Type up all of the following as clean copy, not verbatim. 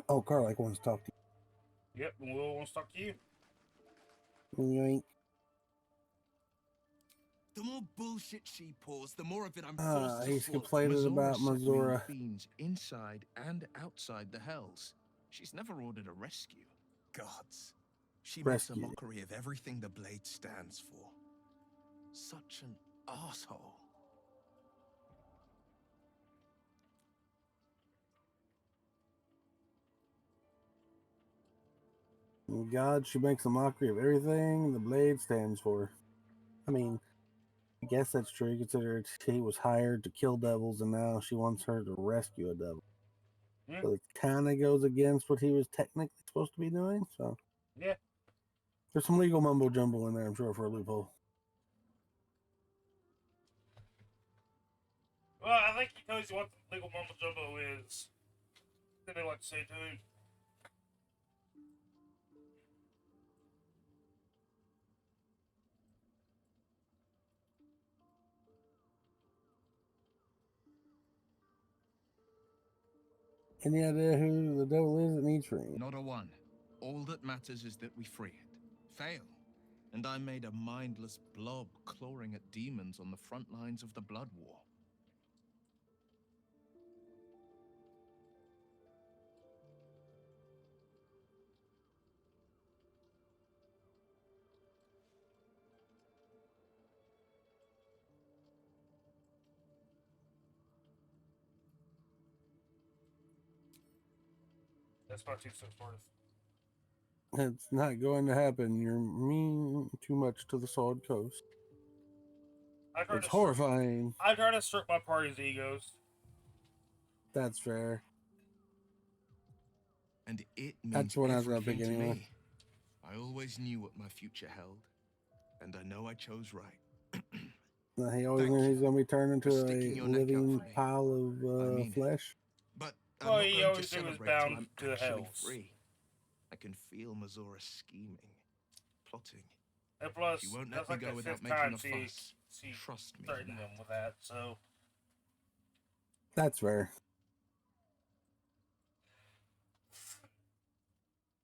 Oh, Carlac wants to talk to Yep, and Will wants to talk to you. you. The more bullshit she pours, the more of it I'm forced to He's swallow. complaining about set real Mazora. fiends inside and outside the hells. She's never ordered a rescue. Gods. She makes a Rescue. mockery of everything the blade stands for. Such an asshole. God, she makes a mockery of everything the blade stands for. I mean, I guess that's true, considering she was hired to kill devils and now she wants her to rescue a devil. Yeah. So it kind of goes against what he was technically supposed to be doing. So Yeah. there's some legal mumbo jumbo in there, I'm sure, for a loophole. Well, I think he tells you what the legal mumbo jumbo is. Then they like to say to him. Any idea who the devil is that needs freeing? Not a one. All that matters is that we free it. Fail, and I'm made a mindless blob clawing at demons on the front lines of the blood war. That's my 2 cents worth. It's not going to happen. You're mean too much to the Sword Coast. It's horrifying. I try to stroke my party's egos. That's fair. And it means That's what I was going to pick everything to anyway. me. I always knew what my future held, and I know I chose right. He always knew he's going to be turned into for a sticking your neck out living for me. pile I of mean it. flesh. But Well, I'm not he going always to knew he was celebrate till bound I'm to the actually hells. free. I can feel Mazora scheming, plotting. And plus, She won't that's let me like go the without 5th making time a fuss. she Trust me on threatened them that. with that, so. That's fair.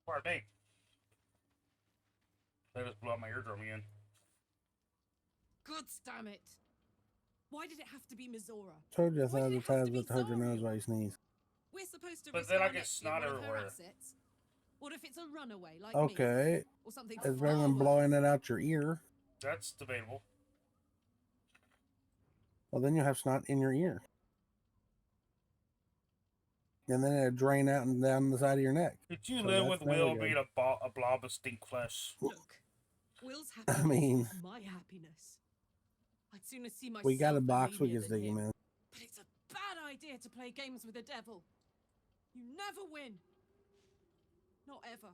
Pardon me. That just blew out my eardrum again. God damn it. Why did it have to be Mizora? Told you a Why did thousand it have to times be not to hurt your nose Zariel? while you sneeze. We're supposed to But risk then I our get necks snot with one of her everywhere. assets. What if it's a runaway like Okay. me? Or something It's far better than worse? blowing it out your ear. That's debatable. Well, then you'll have snot in your ear. And then it'll drain out and down the side of your neck. Could you So live that's with never Will good. being a blob of stink flesh? Look, Will's I happiness mean, is my happiness. I'd sooner see myself we got a the box we mania can than stick him him. in. But it's a bad idea to play games with the devil. You never win. Not ever.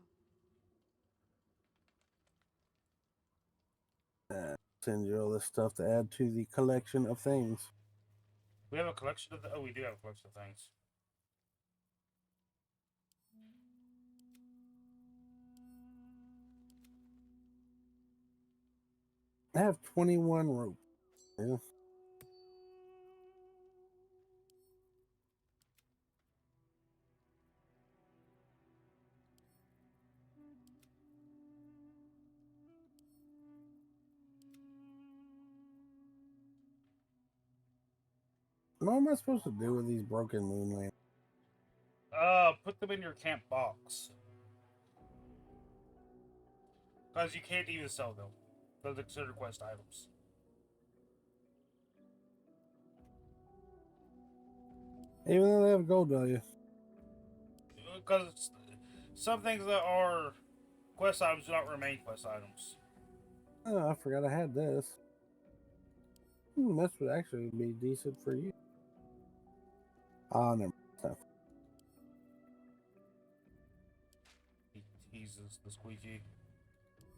Send you all this stuff to add to the collection of things. We have a collection of we do have a collection of things. I have 21 rope. Yeah. What am I supposed to do with these broken moon lamps? Put them in your camp box. Because you can't even sell them. Those are considered quest items. Even though they have gold value. Because some things that are quest items do not remain quest items. Oh, I forgot I had this. This would actually be decent for you. Ah, never mind. He's the squeaky.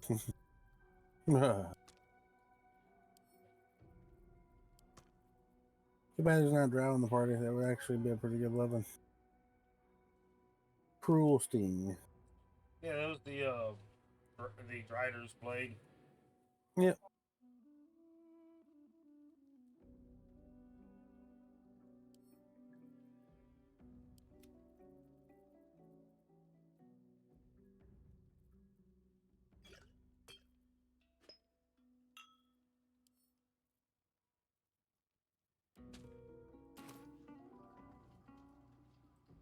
Too bad there's not Drow in the party. That would actually be a pretty good weapon. Cruel Sting. Yeah, that was the Drider's blade. Yep.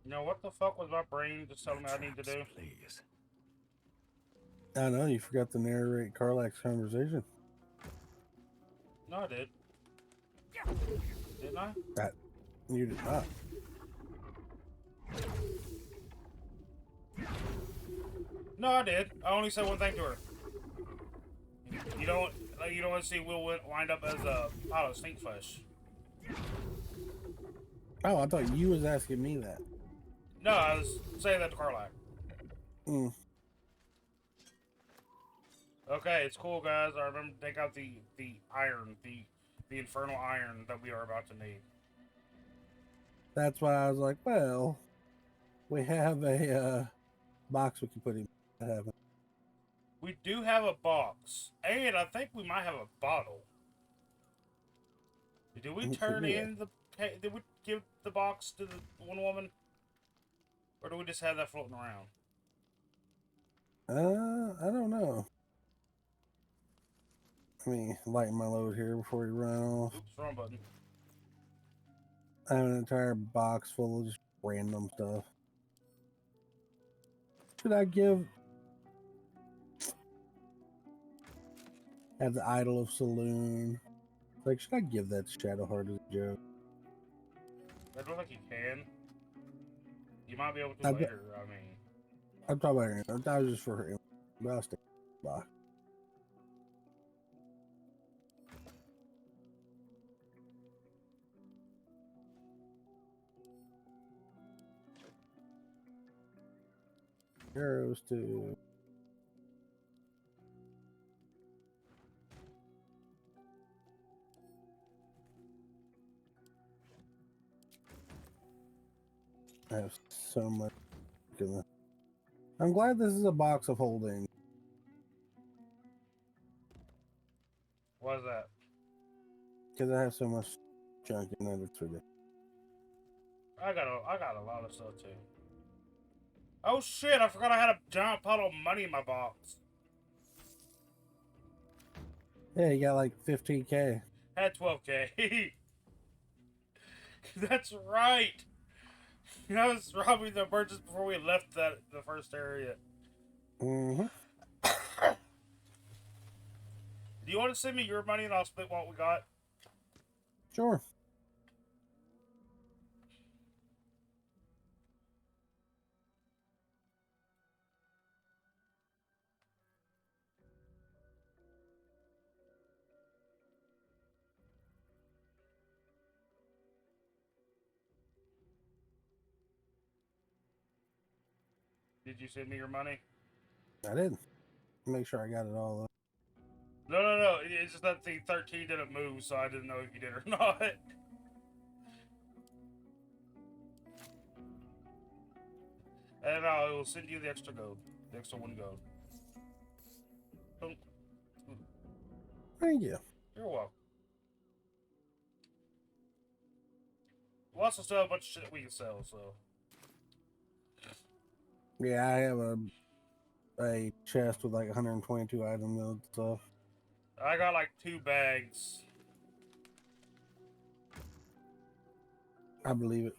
You know what the fuck was my brain just telling me I need to do? Please. I know, you forgot to narrate Carlack's conversation. No, I did. Didn't I? That you did not. No, I did. I only said one thing to her. You don't want to see Will wind up as a pile of stink flesh. Oh, I thought you was asking me that. No, I was saying that to Carlac. Mm. Okay, it's cool, guys. I remember to take out the iron, the infernal iron that we are about to need. That's why I was like, well, we have a box we can put him. We do have a box, and I think we might have a bottle. Did we turn in the? Did we give the box to the one woman, or do we just have that floating around? I don't know. Let me lighten my load here before we run off. Oops, wrong button. I have an entire box full of just random stuff. Should I give? Have the Idol of Saloon. Like, should I give that to Shadowheart as a joke? I don't think you can. You might be able to I later. I mean, I'm talking about that was just for her. But I'll stay in the box. Arrows to. I have so much. I'm glad this is a box of holding. what is that? Because I have so much junk in it, it's ridiculous. I got a lot of stuff too. Oh shit! I forgot I had a giant pile of money in my box. Yeah, you got like 15K. I had 12K. That's right. I was robbing the merchants before we left the first area. Mm-hmm. Do you want to send me your money and I'll split what we got? Sure. Did you send me your money? I did. Make sure I got it all up. No. It's just that the 13 didn't move, so I didn't know if you did or not. And I will send you the extra gold. The extra 1 gold. Boom. Thank you. You're welcome. We also still have a bunch of shit we can sell, so. Yeah, I have a chest with like 122 items and stuff. I got like 2 bags. I believe it.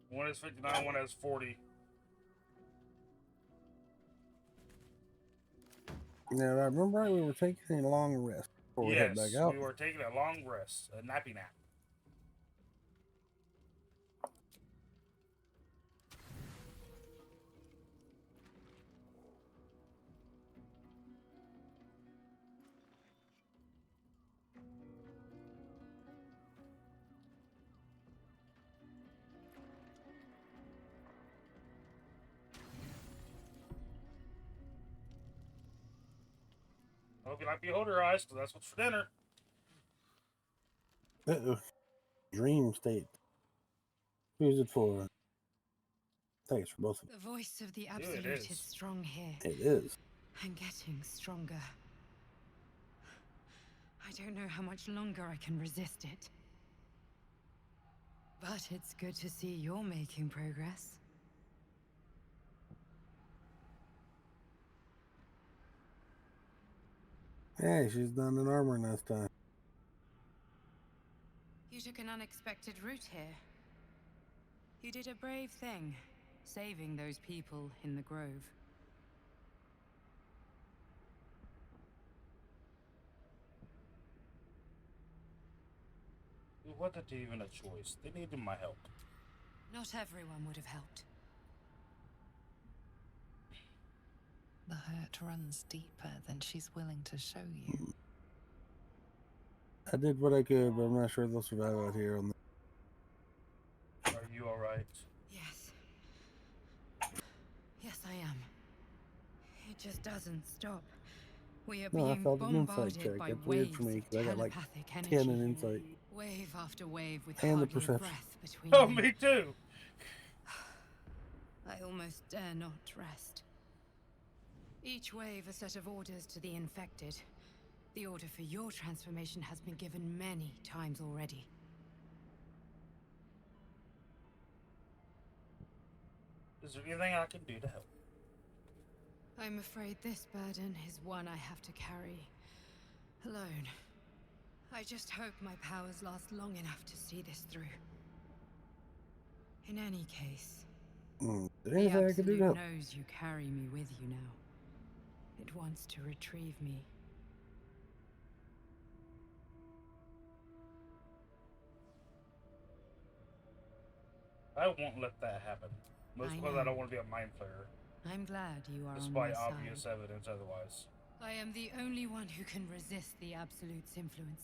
One is 59, one has 40. Now, I remember right, we were taking a long rest before we head back out. We were taking a long rest, a nappy nap. I hope you like beholder eyes, because that's what's for dinner. Uh-oh. Dream state. Who's it for? I think it's for both of them. The voice of the it Absolute is. is strong here It is. and getting stronger. I don't know how much longer I can resist it. But it's good to see you're making progress. Hey, she's done an armor this time. You took an unexpected route here. You did a brave thing, saving those people in the grove. It wasn't even a choice. They needed my help. Not everyone would have helped. The hurt runs deeper than she's willing to show you. I did what I could, but I'm not sure they'll survive out here. Are you alright? Yes. Yes, I am. It just doesn't stop. We are No, I being failed an insight bombarded check. by That's weird waves for me, of 'cause I got like telepathic 10 in energy. insight. Wave after wave with And the hardly a perception. breath between Oh, them. me too! I almost dare not rest. Each wave a set of orders to the infected. The order for your transformation has been given many times already. Is there anything I can do to help? I'm afraid this burden is one I have to carry alone. I just hope my powers last long enough to see this through. In any case, Is there the anything I can do to Absolute help? knows you carry me with you now. It wants to retrieve me. I won't let that happen. Mostly I because I know. don't want to be a mind flayer. I'm glad you are on Despite my obvious side. evidence otherwise. I am the only one who can resist the Absolute's influence.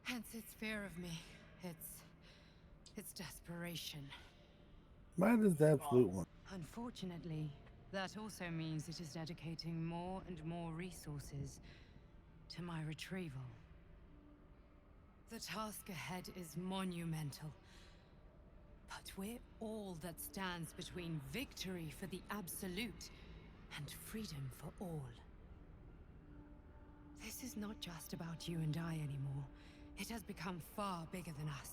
Hence its fear of me. Its desperation. Mine is the absolute one. Unfortunately, that also means it is dedicating more and more resources to my retrieval. The task ahead is monumental. But we're all that stands between victory for the Absolute and freedom for all. This is not just about you and I anymore. It has become far bigger than us.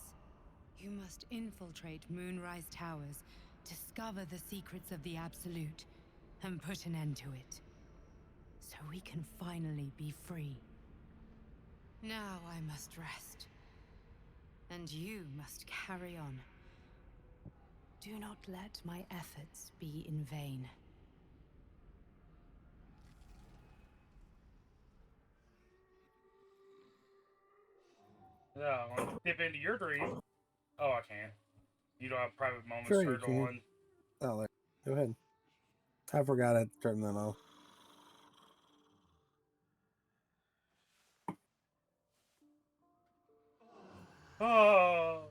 You must infiltrate Moonrise Towers, discover the secrets of the Absolute, and put an end to it. So we can finally be free. Now I must rest. And you must carry on. Do not let my efforts be in vain. Yeah, I want to dip into your dream. Oh, I can. You don't have private moments Sure you turned can. on. Oh, there. Go ahead. I forgot I had to turn that off. Oh.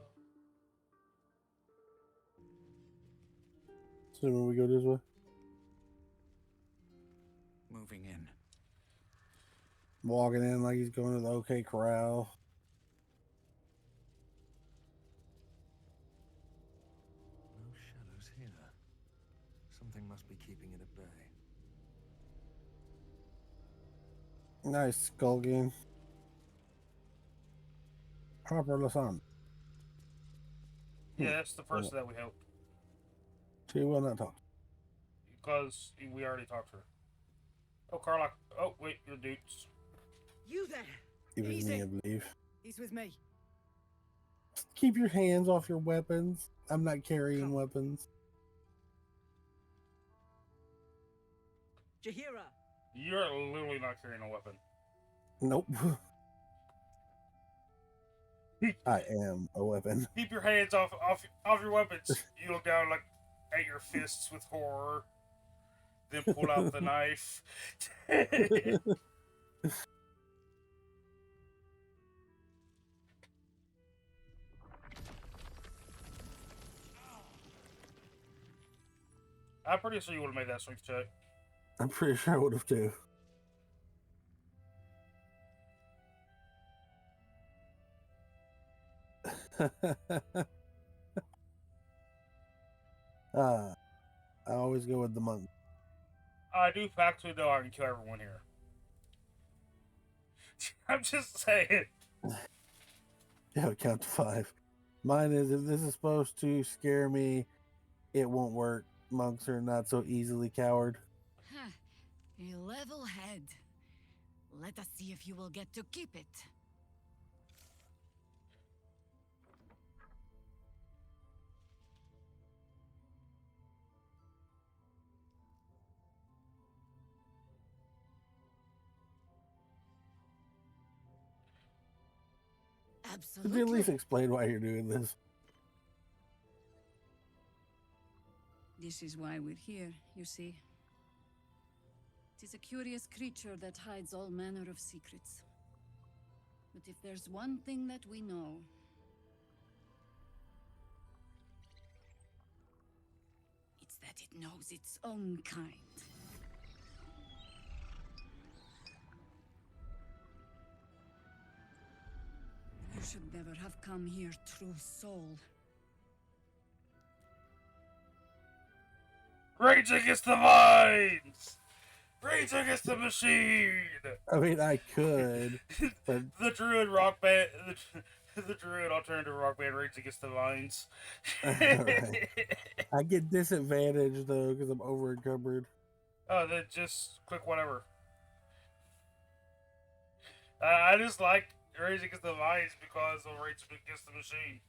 Assuming we go this way. Moving in. Walking in like he's going to the OK Corral. No shadows here. Something must be keeping it at bay. Nice skull game. Harper Lasan. Yeah, that's the person that we helped. She will not talk. Because we already talked to her. Oh, Carla. Oh, wait, you're dudes. You there? It was me, I believe. He's with me. Keep your hands off your weapons. I'm not carrying weapons. Jahira. You're literally not carrying a weapon. Nope. I am a weapon. Keep your hands off your weapons. You look down like at your fists with horror. Then pull out the knife. I'm pretty sure you would have made that strength check. I'm pretty sure I would have too. I always go with the monk. I do factually know I can kill everyone here. I'm just saying. Yeah, count to 5. Mine is, if this is supposed to scare me, it won't work. Monks are not so easily coward. Huh. A level head. Let us see if you will get to keep it. Could you at least Absolutely. explain why you're doing this? This is why we're here, you see. It is a curious creature that hides all manner of secrets. But if there's one thing that we know, it's that it knows its own kind. You should never have come here, true soul. Rage against the vines! Rage against the machine! I mean, I could, but The druid rock band, the druid alternative rock band, Rage Against the Vines. Alright. I get disadvantaged though because I'm over encumbered. Oh, then just click whatever. I just like Rage Against the Vines because of Rage Against the Machine.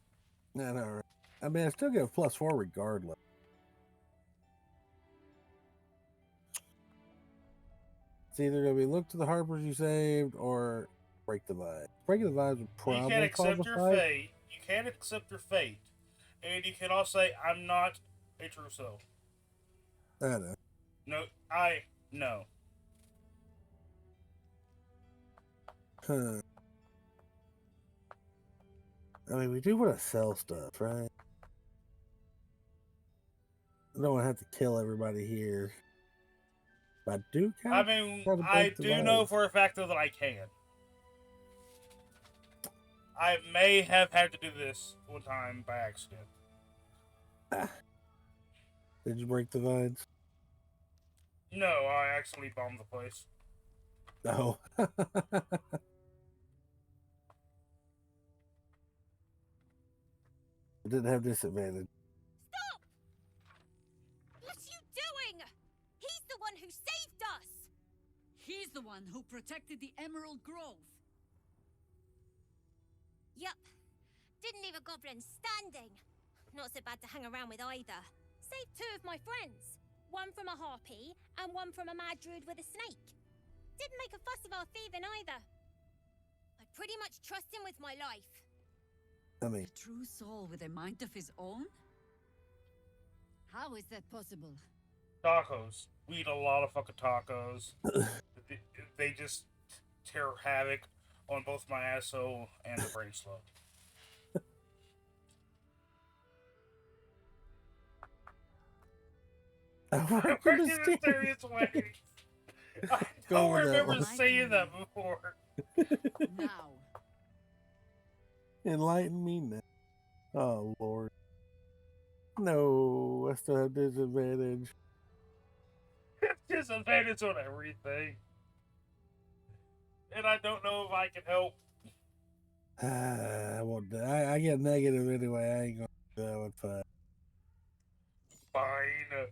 No, no, right. I mean, I still get a +4 regardless. It's either gonna be look to the Harpers you saved or break the vibes. Breaking the vibes would You probably can't accept cause a your fight. fate. You can't accept your fate, and you can also say, "I'm not a true soul." I know. No. Huh. I mean, we do want to sell stuff, right? I don't want to have to kill everybody here. But I do kind I of mean, try to I break the do know vibes. for a fact though that I can. I may have had to do this one time by accident. Did you break the vines? No, I actually bombed the place. No. I didn't have disadvantage. Stop! What are you doing? He's the one who saved us! He's the one who protected the Emerald Grove. Yup. Didn't leave a goblin standing. Not so bad to hang around with either. Saved 2 of my friends. One from a harpy, and one from a mad druid with a snake. Didn't make a fuss of our thieving either. I pretty much trust him with my life. I mean, A true soul with a mind of his own? How is that possible? Tacos. We eat a lot of fucking tacos. They just tear havoc on both my asshole and the brain slug. I I work work in in the mysterious ways. I Go don't with that remember one. saying that before. Now, Enlighten me now. Oh, Lord. No, I still have disadvantage. Disadvantage on everything. And I don't know if I can help. I won't. I get negative anyway. I ain't gonna do that one. Fine. Fine.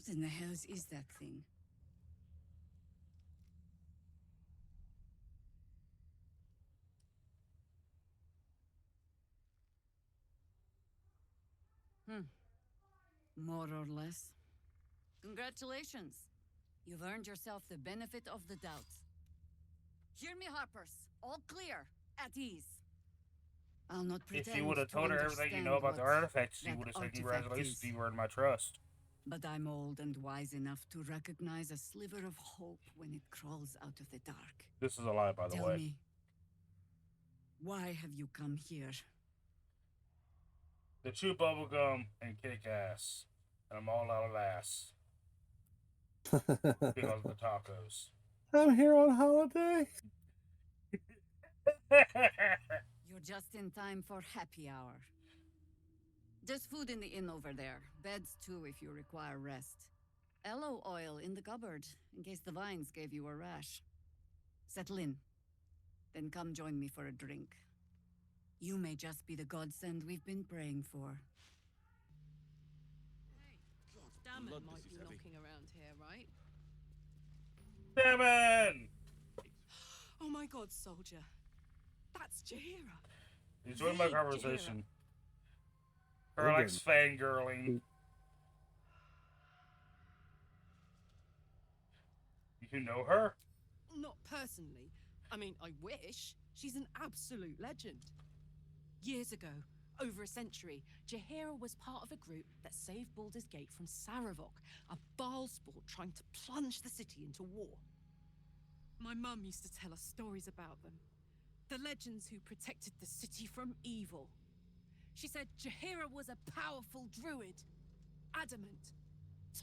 what in the hells is that thing? More or less. Congratulations. You've earned yourself the benefit of the doubt. Hear me, Harpers. All clear. At ease. I'll not pretend If you would have to told her everything you know about the understand artifacts, she that would have said artifact congratulations, is. you earned my trust. But I'm old and wise enough to recognize a sliver of hope when it crawls out of the dark. This is a lie, by the Tell way. me, why have you come here? To chew bubblegum and kick ass. And I'm all out of ass. Because of the tacos. I'm here on holiday. You're just in time for happy hour. There's food in the inn over there. Beds too if you require rest. Aloe oil in the cupboard in case the vines gave you a rash. Settle in. Then come join me for a drink. You may just be the godsend we've been praying for. Damon might be knocking around here, right? Damon! Oh my god, soldier. That's Jahira. Enjoy my The conversation. Her They're likes fangirling. You know her? Not personally. I mean, I wish. She's an absolute legend. Years ago, over a century, Jaheira was part of a group that saved Baldur's Gate from Saravok, a Baalsport trying to plunge the city into war. My mum used to tell us stories about them. The legends who protected the city from evil. She said Jaheira was a powerful druid. Adamant.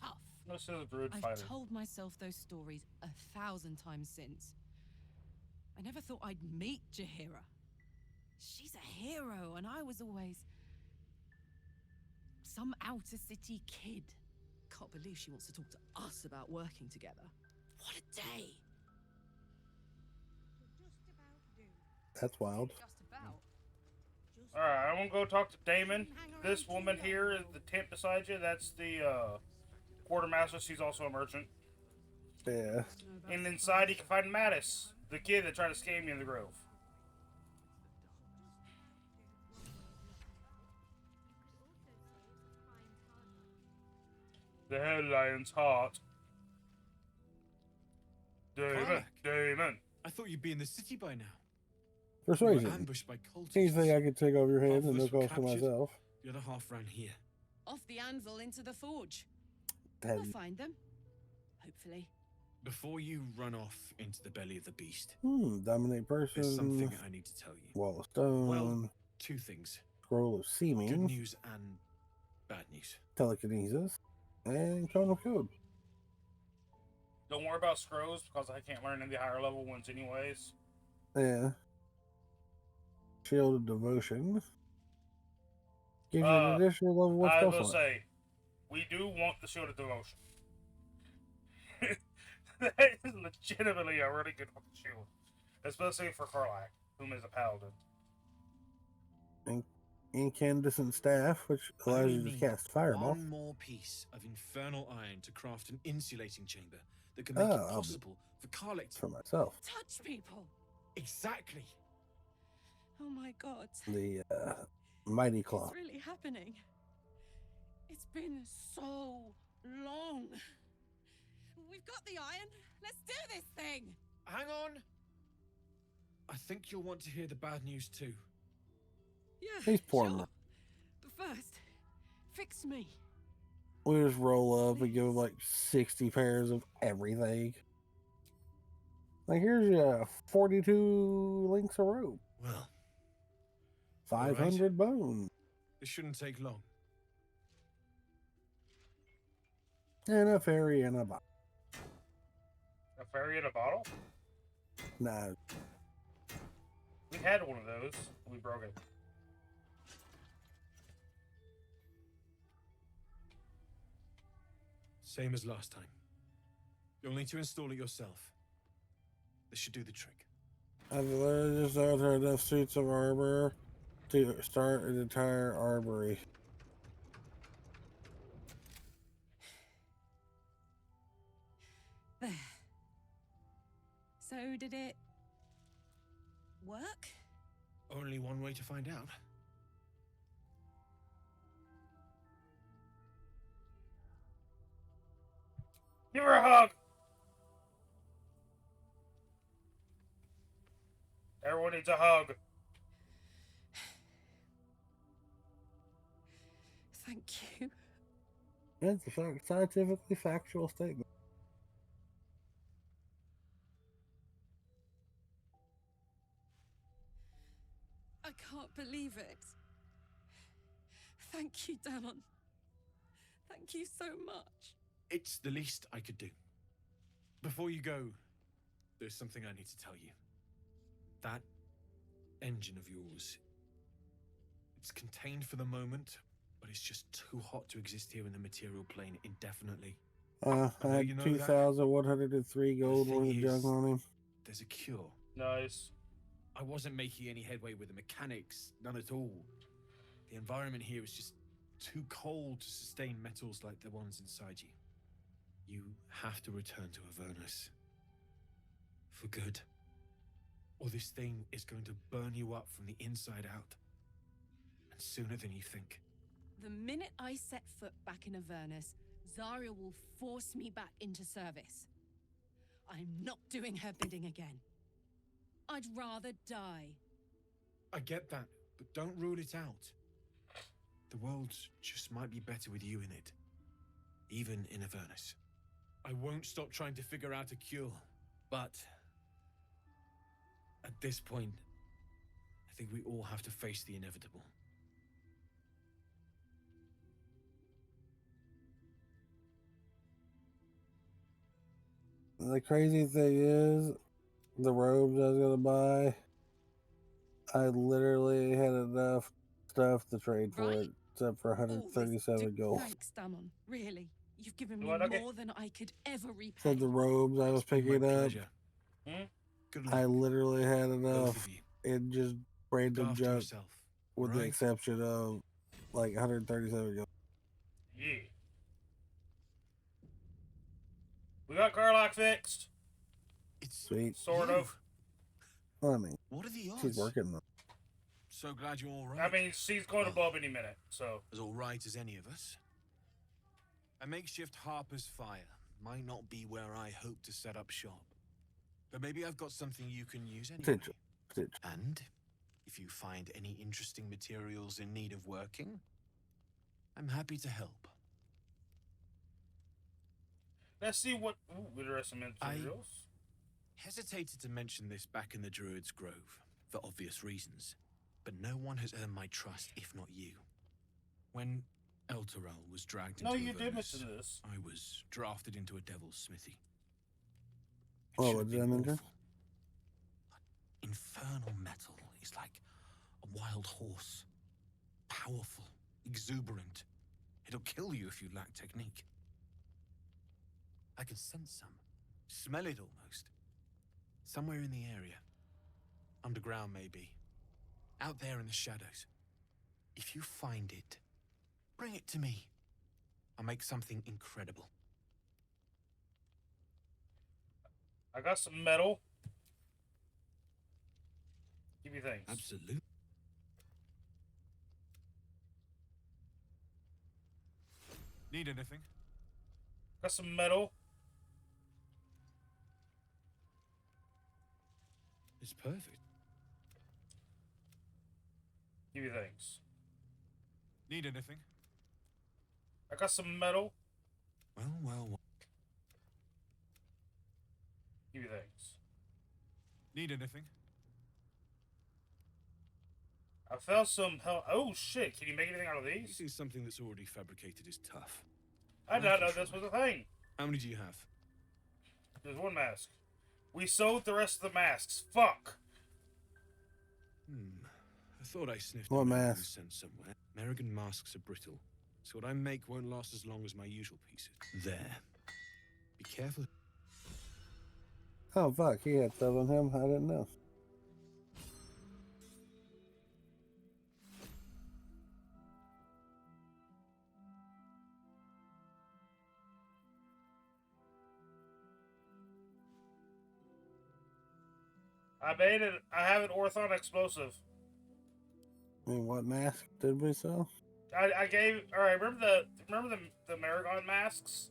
Tough. This is a druid I've fighter. told myself those stories 1,000 times since. I never thought I'd meet Jaheira. She's a hero, and I was always some outer city kid. Can't believe she wants to talk to us about working together. What a day! That's wild. Just about. Alright, I'm gonna go talk to Damon. This woman here is the tent beside you. That's the quartermaster. She's also a merchant. Yeah. And inside you can find Mattis, the kid that tried to scam you in the grove. The head lion's heart. Damon, Karlach. Damon. I thought you'd be in the city by now. We were Persuasion. ambushed by cultists. Anything I could take over your head Half and of us look were off for captured. myself. The other half ran here. Off the anvil into the forge. That- We'll find them. Hopefully. Before you run off into the belly of the beast, Dominate person. there's something I need to tell you. Wall of stone. Well, two things. Scroll of Good seeming. news and bad news. Telekinesis. And cone of code. Don't worry about scrolls because I can't learn in the higher level ones anyways. Yeah. Shield of devotion. Gives you an additional level 1 I spell will slot. say, we do want the Shield of Devotion. That is legitimately a really good fucking shield. Especially for Karlach, whom is a paladin. Incandescent staff, which I allows only you to need cast fireball. one more piece of infernal iron to craft an insulating chamber that can make it I'll be- possible for Karlach to... For myself. Touch people! Exactly! Oh my god. The mighty claw. It's really happening. It's been so long. We've got the iron. Let's do this thing. Hang on! I think you'll want to hear the bad news too. Yeah. He's poor sure. man. But first, fix me. We just roll up and give him like 60 pairs of everything. Like, here's your 42 links of rope. Well, 500 bones. this shouldn't take long. And a fairy in a box. A fairy in a bottle? Nah. We had one of those. We broke it. Same as last time. You'll need to install it yourself. This should do the trick. I've learned just are there enough suits of armor to start an entire armory. There. So did it work? Only one way to find out. Give her a hug! Everyone needs a hug. Thank you. It's a scientifically factual statement. I can't believe it. Thank you, Damon. Thank you so much. It's the least I could do. Before you go, there's something I need to tell you. That engine of yours, it's contained for the moment, but it's just too hot to exist here in the material plane indefinitely. I know had you know that. 2,103 gold The worth thing of junk is- on him. There's a cure. Nice. I wasn't making any headway with the mechanics, none at all. The environment here is just too cold to sustain metals like the ones inside you. You have to return to Avernus. For good. Or this thing is going to burn you up from the inside out. and sooner than you think. The minute I set foot back in Avernus, Zarya will force me back into service. I'm not doing her bidding again. I'd rather die. I get that, but don't rule it out. The world just might be better with you in it, even in Avernus. I won't stop trying to figure out a cure, but at this point, I think we all have to face the inevitable. The crazy thing is, the robes I was gonna buy, I literally had enough stuff to trade for it, except for 137 gold. Thanks, Damon. Really, you've given me What, okay? more than I could ever repay. So the robes I was picking My up, pleasure. Good luck, I literally had both enough of you. in just Look random after junk, yourself, with the right? exception of like 137 gold. Yeah. We got Carlock fixed. It's Sweet. Sort of. Well, I mean, What are the odds? she's working though. So glad you're all right. I mean, she's going Well, above any minute, so. as all right as any of us. A makeshift Harper's Fire might not be where I hope to set up shop, but maybe I've got something you can use anyway. Potential. Potential. And if you find any interesting materials in need of working, I'm happy to help. Let's see what interesting materials. Hesitated to mention this back in the Druid's Grove, for obvious reasons, but no one has earned my trust if not you. When Elturel was dragged into No, you did Avernus, mention this. I was drafted into a devil's smithy. It Oh, should what have did I been mention? awful. But infernal metal is like a wild horse. Powerful, exuberant. It'll kill you if you lack technique. I can sense some. Smell it almost. Somewhere in the area. Underground, maybe. Out there in the shadows. If you find it, bring it to me. I'll make something incredible. I got some metal. Give me things. Absolutely. Need anything? Got some metal. It's perfect. Give me things. Need anything? I got some metal. Well. Give me things. Need anything? I found some hell. Oh shit! Can you make anything out of these? Using something that's already fabricated is tough. I did not know this was a thing. How many do you have? There's one mask. We sold the rest of the masks. Fuck. I thought I sniffed What a American mask? scent somewhere. American masks are brittle, so what I make won't last as long as my usual pieces. There. Be careful. Oh fuck, he had stuff on him. I didn't know. I made it. I have an Orthon explosive. I mean, what mask did we sell? I gave. All right. Remember the Maragon masks?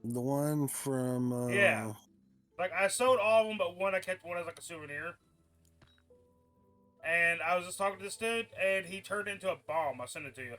The one from Yeah. Like I sold all of them, but one I kept one as like a souvenir. And I was just talking to this dude, and he turned into a bomb. I'll send it to you.